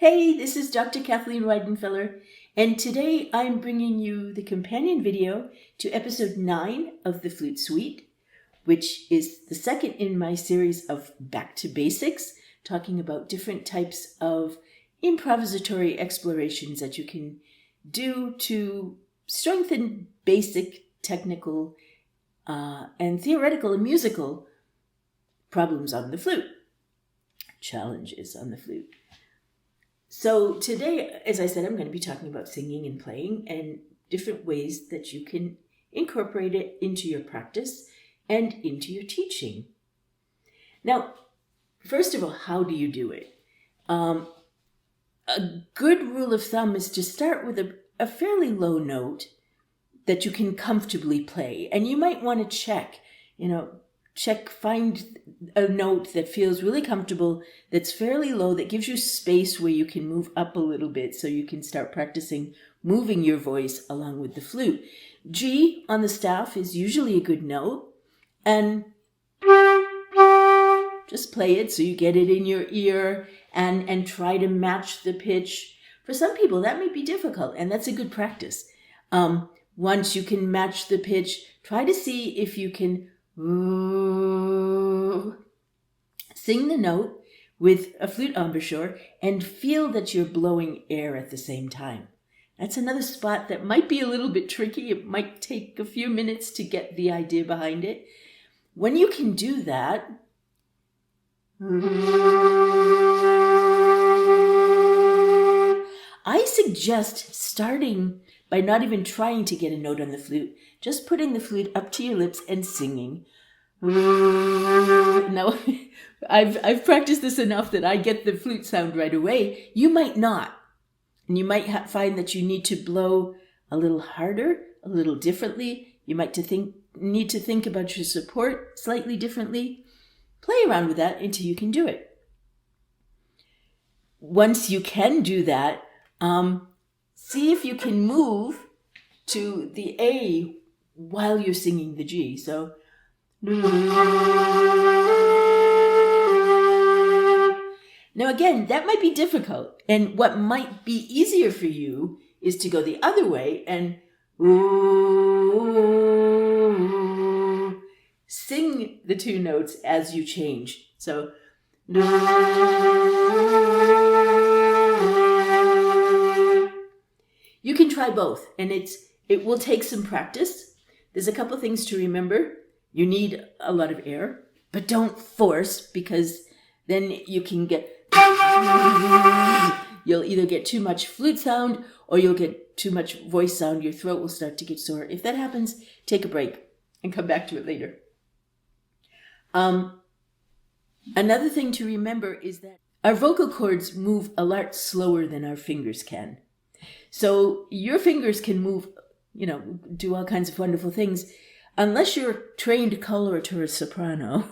Hey, this is Dr. Kathleen Weidenfeller, and today I'm bringing you the companion video to episode 9 of the Flute Suite, which is the second in my series of Back to Basics, talking about different types of improvisatory explorations that you can do to strengthen basic technical and theoretical and musical problems on the flute, challenges on the flute. So today, as I said, I'm going to be talking about singing and playing and different ways that you can incorporate it into your practice and into your teaching. Now, first of all, how do you do it? A good rule of thumb is to start with a fairly low note that you can comfortably play. And you might want to find a note that feels really comfortable, that's fairly low, that gives you space where you can move up a little bit so you can start practicing moving your voice along with the flute. G on the staff is usually a good note, and just play it so you get it in your ear and try to match the pitch. For some people, that may be difficult, and that's a good practice. Once you can match the pitch, try to see if you can sing the note with a flute embouchure and feel that you're blowing air at the same time. That's another spot that might be a little bit tricky. It might take a few minutes to get the idea behind it. When you can do that, I suggest starting by not even trying to get a note on the flute, just putting the flute up to your lips and singing. Now, I've practiced this enough that I get the flute sound right away. You might not. And you might find that you need to blow a little harder, a little differently. You might need to think about your support slightly differently. Play around with that until you can do it. Once you can do that, see if you can move to the A while you're singing the G. So, now again, that might be difficult. And what might be easier for you is to go the other way and sing the two notes as you change. So, you can try both, and it will take some practice. There's a couple things to remember. You need a lot of air, but don't force, because then you can you'll either get too much flute sound or you'll get too much voice sound. Your throat will start to get sore. If that happens, take a break and come back to it later. Another thing to remember is that our vocal cords move a lot slower than our fingers can. So your fingers can move, do all kinds of wonderful things. Unless you're a trained coloratura soprano,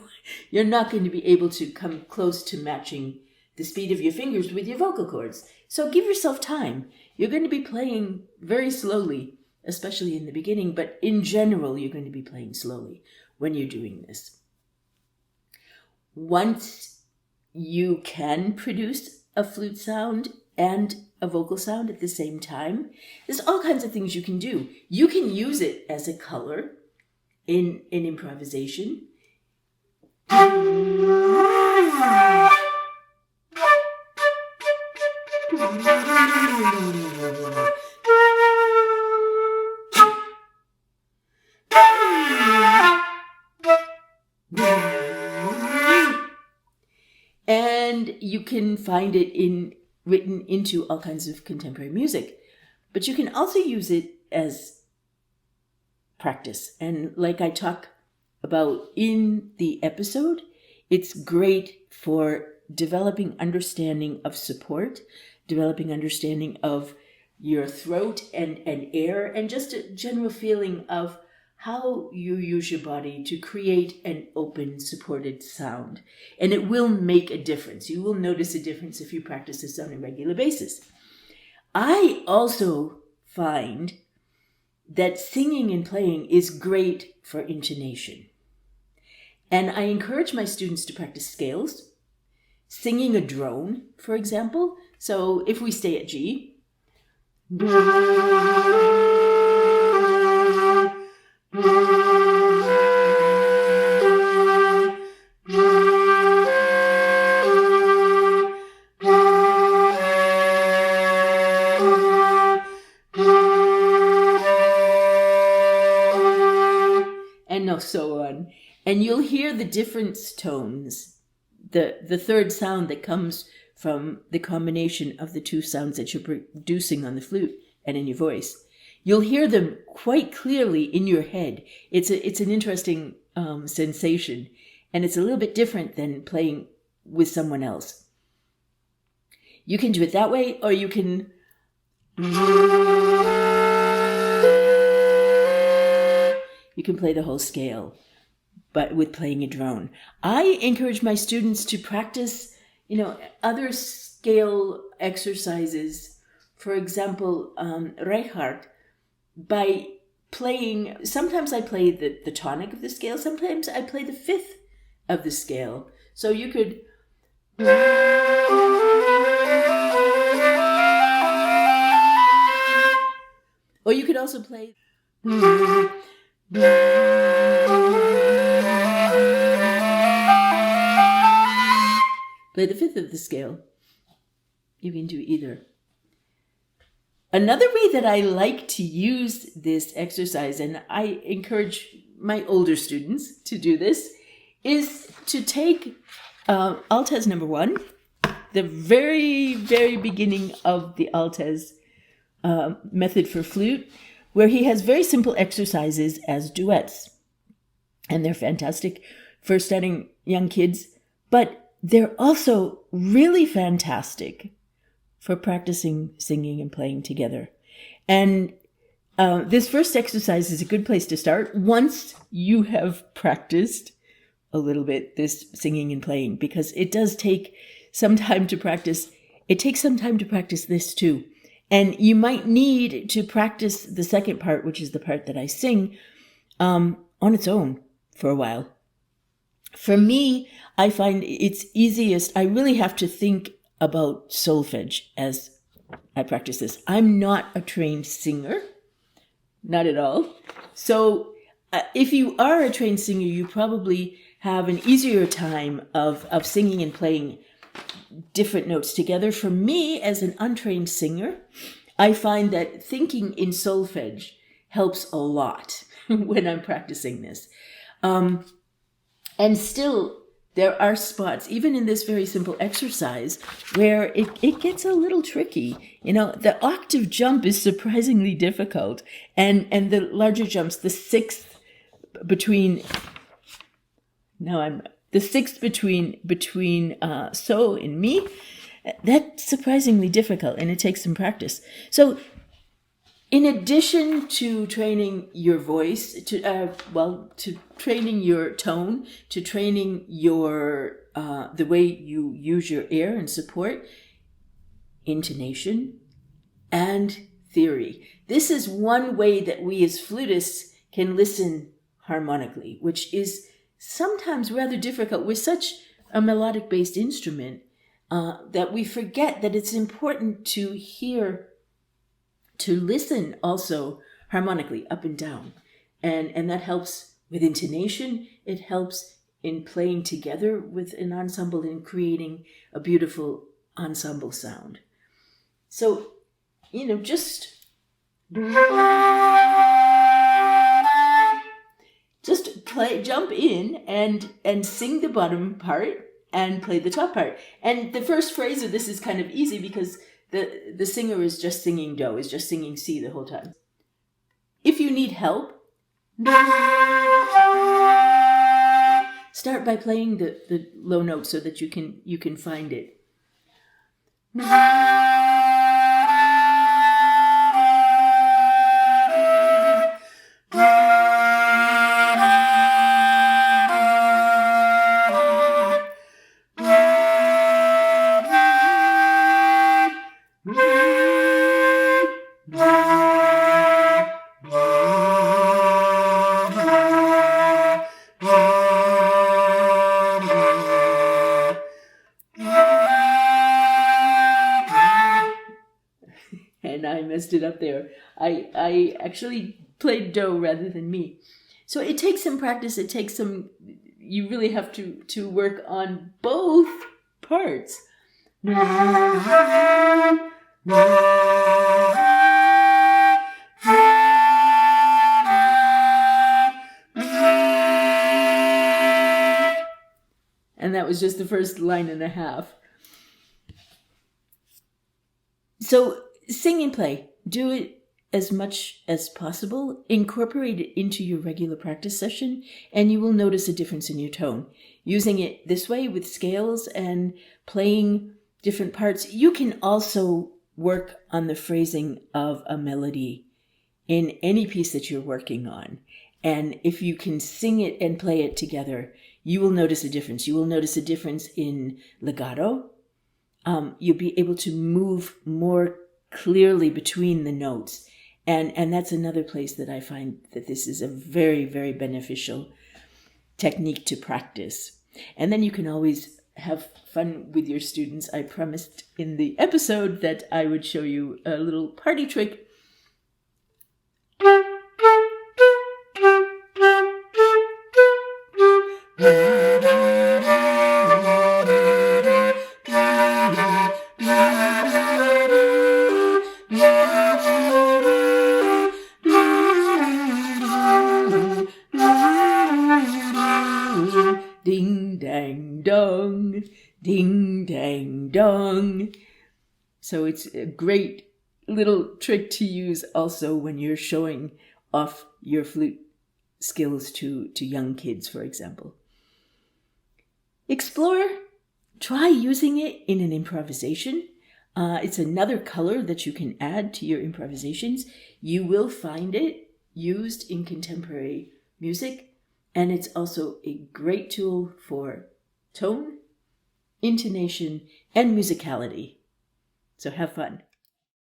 you're not going to be able to come close to matching the speed of your fingers with your vocal cords. So give yourself time. You're going to be playing very slowly, especially in the beginning, but in general, you're going to be playing slowly when you're doing this. Once you can produce a flute sound and a vocal sound at the same time, there's all kinds of things you can do. You can use it as a color in improvisation. And you can find it written into all kinds of contemporary music. But you can also use it as practice. And like I talk about in the episode, it's great for developing understanding of support, developing understanding of your throat and air, and just a general feeling of how you use your body to create an open, supported sound. And it will make a difference. You will notice a difference if you practice this on a regular basis. I also find that singing and playing is great for intonation. And I encourage my students to practice scales. singing a drone, for example. So if we stay at G, and so on. And you'll hear the different tones, the third sound that comes from the combination of the two sounds that you're producing on the flute and in your voice. You'll hear them quite clearly in your head. It's an interesting sensation, and it's a little bit different than playing with someone else. You can do it that way, or you can play the whole scale, but with playing a drone. I encourage my students to practice, other scale exercises. For example, Reichardt, by playing, sometimes I play the tonic of the scale, sometimes I play the fifth of the scale. So you could... Or you could also play... Play the fifth of the scale. You can do either. Another way that I like to use this exercise, and I encourage my older students to do this, is to take Altez number 1, the very, very beginning of the Altez method for flute, where he has very simple exercises as duets. And they're fantastic for starting young kids, but they're also really fantastic for practicing singing and playing together. And this first exercise is a good place to start once you have practiced a little bit this singing and playing, because it does take some time to practice. It takes some time to practice this too. And you might need to practice the second part, which is the part that I sing, on its own for a while. For me, I find it's easiest. I really have to think about solfege as I practice this. I'm not a trained singer, not at all. So if you are a trained singer, you probably have an easier time of singing and playing different notes together. For me, as an untrained singer, I find that thinking in solfege helps a lot when I'm practicing this. And still, there are spots, even in this very simple exercise, where it gets a little tricky. The octave jump is surprisingly difficult. And the larger jumps, the sixth between so and mi, that's surprisingly difficult, and it takes some practice. So in addition to training your voice, to training your tone, to training your the way you use your air and support, intonation, and theory. This is one way that we as flutists can listen harmonically, which is sometimes rather difficult with such a melodic-based instrument that we forget that it's important to listen also harmonically up and down. And that helps with intonation. It helps in playing together with an ensemble and creating a beautiful ensemble sound. So, just jump in and sing the bottom part and play the top part. And the first phrase of this is kind of easy because the singer is just singing do, is just singing C the whole time. If you need help, start by playing the low note so that you can find it. and I messed it up there. I actually played do rather than mi. So it takes some practice. It takes some. You really have to work on both parts. And that was just the first line and a half. So sing and play. Do it as much as possible. Incorporate it into your regular practice session, and you will notice a difference in your tone. Using it this way with scales and playing different parts, you can also work on the phrasing of a melody in any piece that you're working on. And if you can sing it and play it together, you will notice a difference. You will notice a difference in legato. You'll be able to move more clearly between the notes. And that's another place that I find that this is a very, very beneficial technique to practice. And then you can always have fun with your students. I promised in the episode that I would show you a little party trick. Ding, dang, dong. Ding, dang, dong. So it's a great little trick to use also when you're showing off your flute skills to young kids, for example. Explore. Try using it in an improvisation. It's another color that you can add to your improvisations. You will find it used in contemporary music. And it's also a great tool for tone, intonation, and musicality. So have fun.